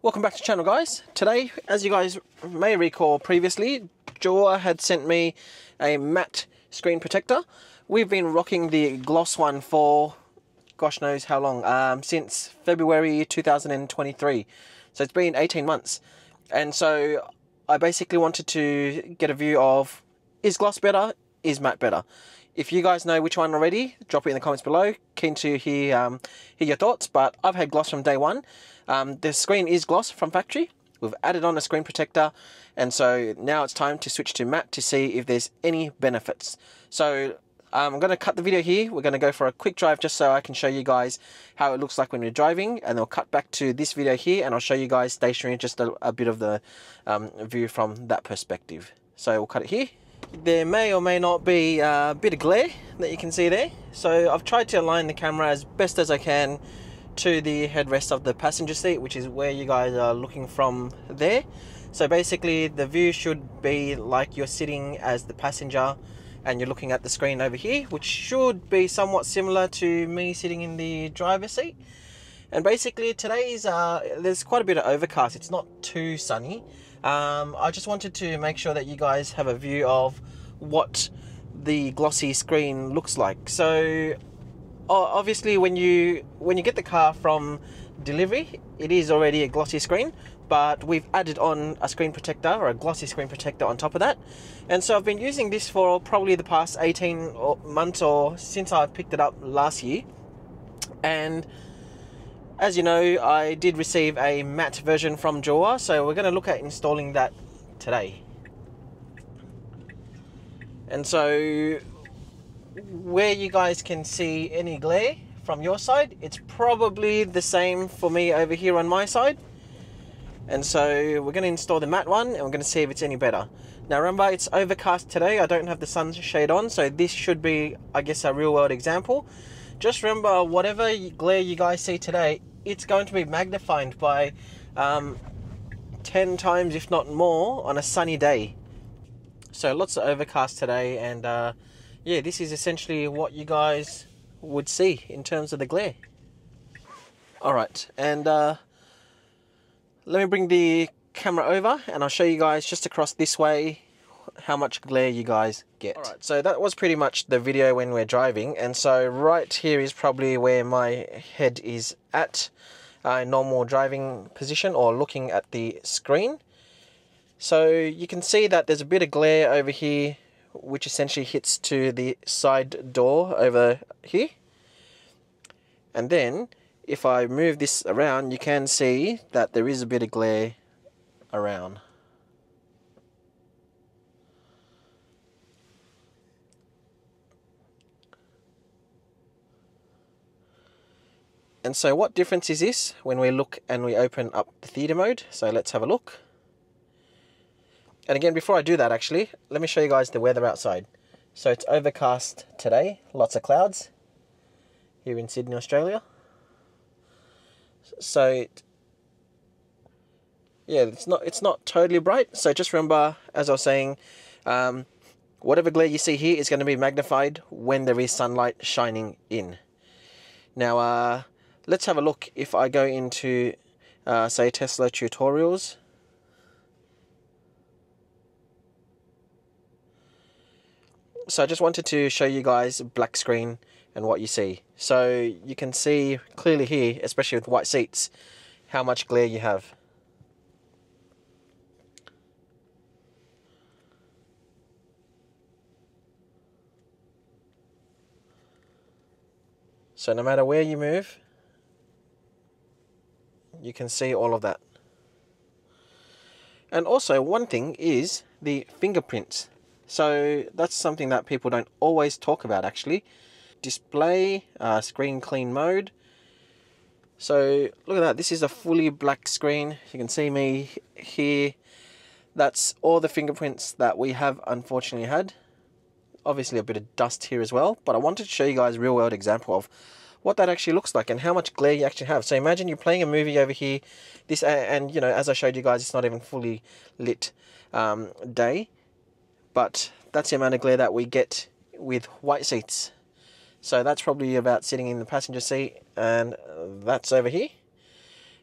Welcome back to the channel, guys. Today, as you guys may recall previously, Jowua had sent me a matte screen protector. We've been rocking the gloss one for gosh knows how long, since February 2023. So it's been 18 months. And so I basically wanted to get a view of, is gloss better, is matte better? If you guys know which one already, drop it in the comments below. Keen to hear your thoughts, but I've had gloss from day one. The screen is gloss from factory. We've added on a screen protector, and so now it's time to switch to matte to see if there's any benefits. So I'm going to cut the video here. We're going to go for a quick drive just so I can show you guys how it looks like when we're driving, and then we'll cut back to this video here and I'll show you guys stationary, just a bit of the view from that perspective. So we'll cut it here. There may or may not be a bit of glare that you can see there. So I've tried to align the camera as best as I can to the headrest of the passenger seat, which is where you guys are looking from there. So basically the view should be like you're sitting as the passenger and you're looking at the screen over here, which should be somewhat similar to me sitting in the driver's seat. And basically today's there's quite a bit of overcast. It's not too sunny. I just wanted to make sure that you guys have a view of what the glossy screen looks like. So obviously when you get the car from delivery, it is already a glossy screen, but we've added on a screen protector, or a glossy screen protector on top of that. And so I've been using this for probably the past 18 months or since I picked it up last year. And as you know, I did receive a matte version from Jowua, so we're going to look at installing that today. And so where you guys can see any glare from your side, it's probably the same for me over here on my side. And so we're going to install the matte one and we're going to see if it's any better. Now remember, it's overcast today. I don't have the sunshade on, so this should be, I guess, a real world example. Just remember, whatever glare you guys see today, it's going to be magnified by 10 times, if not more, on a sunny day. So lots of overcast today, and yeah, this is essentially what you guys would see in terms of the glare. Alright, and let me bring the camera over and I'll show you guys just across this way how much glare you guys get. Alright, so that was pretty much the video when we're driving, and so right here is probably where my head is at normal driving position, or looking at the screen. So you can see that there's a bit of glare over here, which essentially hits to the side door over here. And then if I move this around, you can see that there is a bit of glare around. And so what difference is this when we look and we open up the theater mode? So let's have a look. And again, before I do that, actually, let me show you guys the weather outside. So it's overcast today, lots of clouds here in Sydney, Australia. So yeah, it's not totally bright. So just remember, as I was saying, whatever glare you see here is going to be magnified when there is sunlight shining in. Now let's have a look. If I go into say Tesla tutorials, so I just wanted to show you guys black screen and what you see. So you can see clearly here, especially with white seats, how much glare you have. So no matter where you move, you can see all of that. And also one thing is the fingerprints. So that's something that people don't always talk about, actually. Display, screen clean mode. So look at that, this is a fully black screen. You can see me here. That's all the fingerprints that we have unfortunately had. Obviously a bit of dust here as well, but I wanted to show you guys a real world example of what that actually looks like and how much glare you actually have. So imagine you're playing a movie over here, this, and you know, as I showed you guys, it's not even fully lit day, but that's the amount of glare that we get with white seats. So that's probably about sitting in the passenger seat, and that's over here.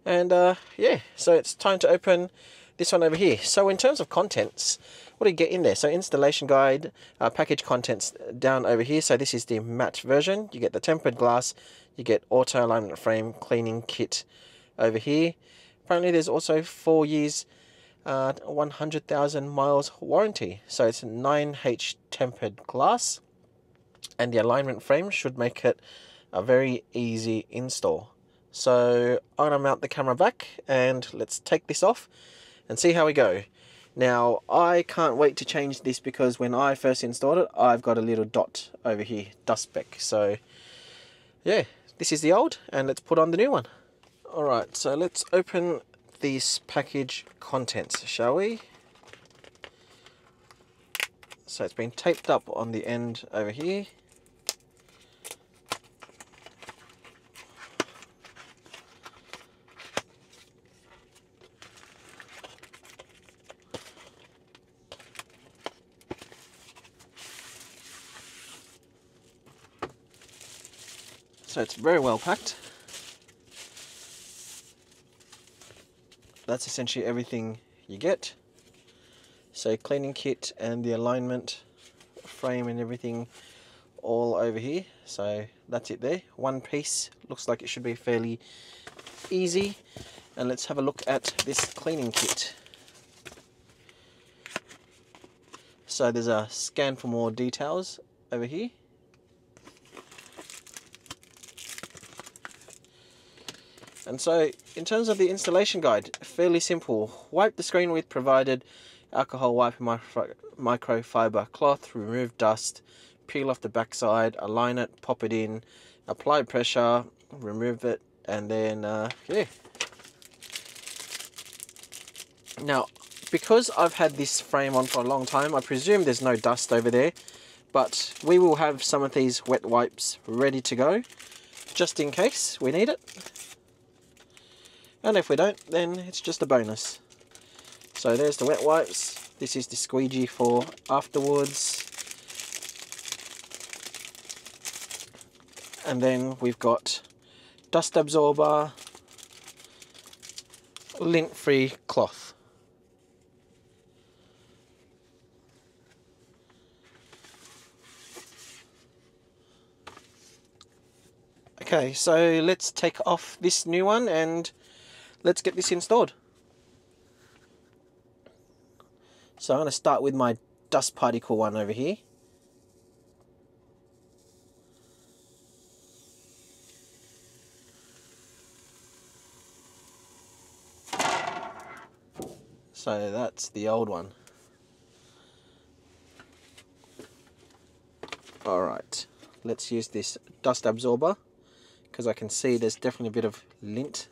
And yeah, so it's time to open this one over here. So in terms of contents, what do you get in there? So installation guide, package contents down over here. So this is the matte version. You get the tempered glass, you get auto alignment frame, cleaning kit over here. Apparently there's also 4 years, 100,000 miles warranty. So it's 9H tempered glass, and the alignment frame should make it a very easy install. So I'm gonna mount the camera back and let's take this off and see how we go. Now I can't wait to change this, because when I first installed it, I've got a little dot over here, dust speck. So yeah, this is the old, and let's put on the new one. Alright, so let's open these package contents, shall we? So it's been taped up on the end over here. So it's very well packed. That's essentially everything you get. So cleaning kit and the alignment frame and everything all over here. So that's it there. One piece. Looks like it should be fairly easy. And let's have a look at this cleaning kit. So there's a scan for more details over here. And so in terms of the installation guide, fairly simple. Wipe the screen with provided alcohol wipe and microfiber cloth, remove dust, peel off the backside, align it, pop it in, apply pressure, remove it, and then yeah. Now, because I've had this frame on for a long time, I presume there's no dust over there, but we will have some of these wet wipes ready to go, just in case we need it. And if we don't, then it's just a bonus. So there's the wet wipes. This is the squeegee for afterwards. And then we've got dust absorber, lint-free cloth. Okay, so let's take off this new one and let's get this installed. So I'm going to start with my dust particle one over here. So that's the old one. Alright, let's use this dust absorber, because I can see there's definitely a bit of lint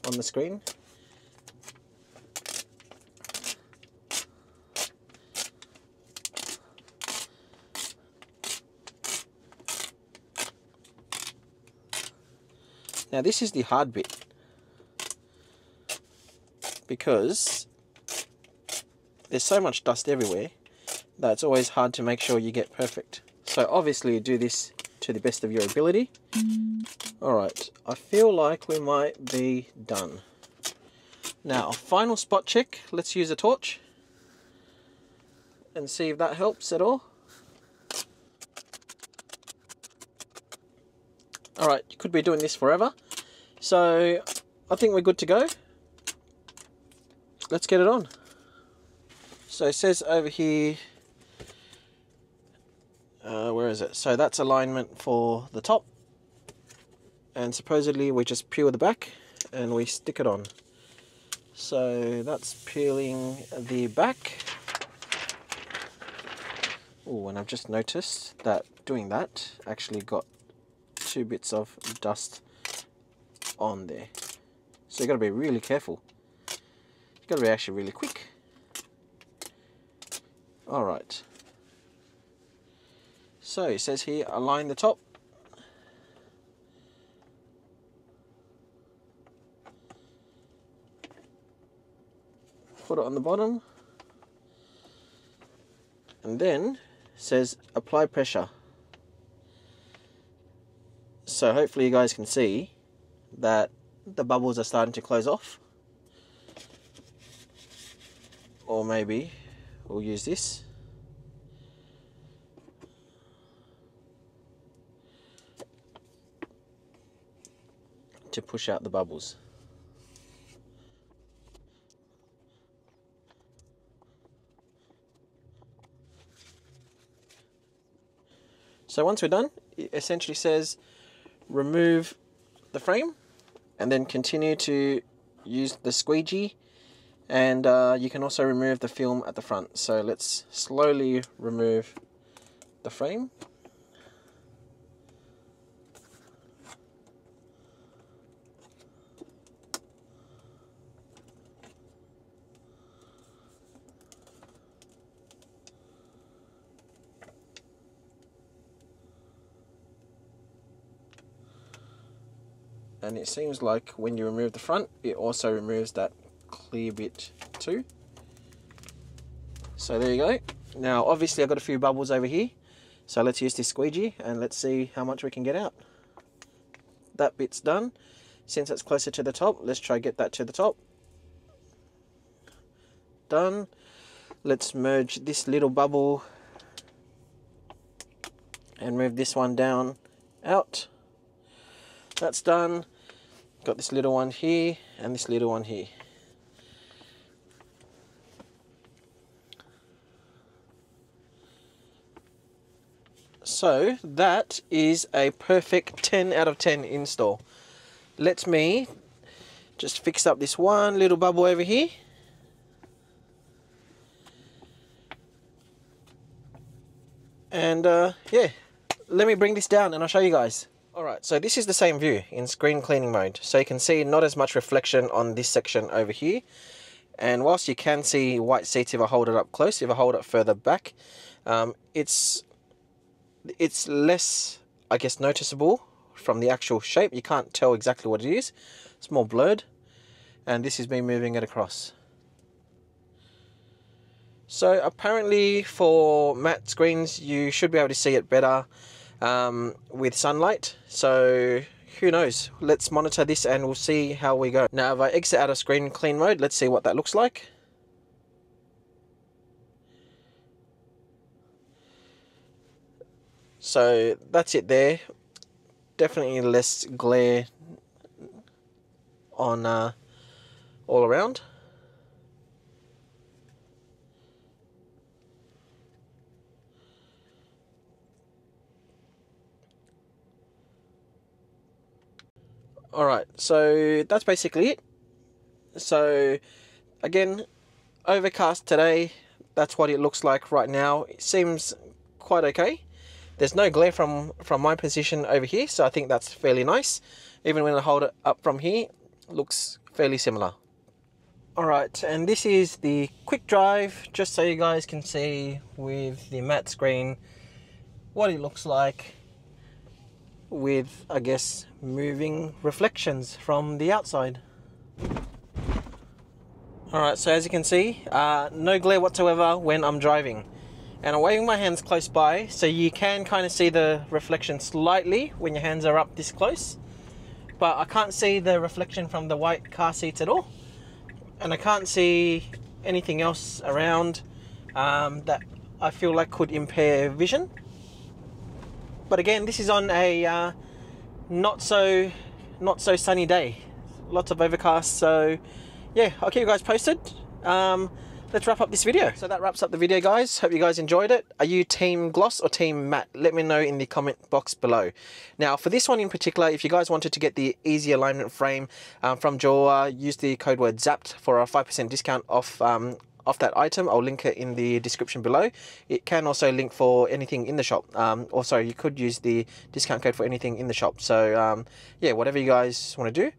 on the screen. Now this is the hard bit, because there's so much dust everywhere that it's always hard to make sure you get perfect. So obviously do this to the best of your ability. Alright, I feel like we might be done. Now, final spot check. Let's use a torch and see if that helps at all. Alright, you could be doing this forever. So, I think we're good to go. Let's get it on. So it says over here, where is it? So that's alignment for the top. And supposedly we just peel the back and we stick it on. So that's peeling the back. Oh, and I've just noticed that doing that actually got 2 bits of dust on there. So you've got to be really careful. You've got to be actually really quick. Alright. So it says here, align the top. Put it on the bottom. And then says apply pressure. So hopefully you guys can see that the bubbles are starting to close off. Or maybe we'll use this. To push out the bubbles. So once we're done, it essentially says remove the frame and then continue to use the squeegee, and you can also remove the film at the front. So let's slowly remove the frame. And it seems like when you remove the front, it also removes that clear bit too. So there you go. Now obviously I've got a few bubbles over here, so let's use this squeegee and let's see how much we can get out. That bit's done. Since it's closer to the top, let's try get that to the top. Done. Let's merge this little bubble and move this one down out. That's done. Got this little one here and this little one here. So that is a perfect 10 out of 10 install. Let me just fix up this one little bubble over here. And yeah, let me bring this down and I'll show you guys. Alright, so this is the same view in screen cleaning mode. So you can see not as much reflection on this section over here. And whilst you can see white seats if I hold it up close, if I hold it further back, it's less, I guess, noticeable from the actual shape. You can't tell exactly what it is. It's more blurred. And this is me moving it across. So apparently for matte screens, you should be able to see it better with sunlight. So who knows? Let's monitor this and we'll see how we go. Now if I exit out of screen clean mode, let's see what that looks like. So that's it there. Definitely less glare on all around. Alright, so that's basically it. So again, overcast today, that's what it looks like right now. It seems quite okay. There's no glare from my position over here, so I think that's fairly nice. Even when I hold it up from here, it looks fairly similar. Alright, and this is the quick drive, just so you guys can see with the matte screen what it looks like with, I guess, moving reflections from the outside. Alright, so as you can see, no glare whatsoever when I'm driving. And I'm waving my hands close by, so you can kind of see the reflection slightly when your hands are up this close. But I can't see the reflection from the white car seats at all. And I can't see anything else around that I feel like could impair vision. But again, this is on a not so sunny day. Lots of overcast, so yeah, I'll keep you guys posted. Let's wrap up this video. So that wraps up the video, guys. Hope you guys enjoyed it. Are you team gloss or team matte? Let me know in the comment box below. Now for this one in particular, if you guys wanted to get the easy alignment frame from Jowua, use the code word ZAPPED for a 5% discount off that item. I'll link it in the description below. It can also link for anything in the shop. Or sorry, you could use the discount code for anything in the shop. So yeah, whatever you guys want to do.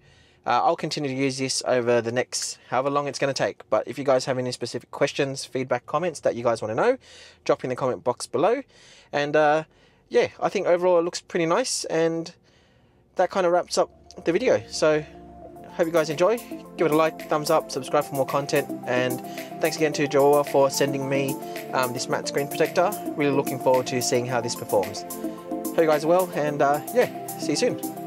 I'll continue to use this over the next however long it's going to take. But if you guys have any specific questions, feedback, comments that you guys want to know, drop in the comment box below. And yeah, I think overall it looks pretty nice. And that kind of wraps up the video. So hope you guys enjoy. Give it a like, thumbs up, subscribe for more content. And thanks again to Jowua for sending me this matte screen protector. Really looking forward to seeing how this performs. Hope you guys are well, and yeah, see you soon.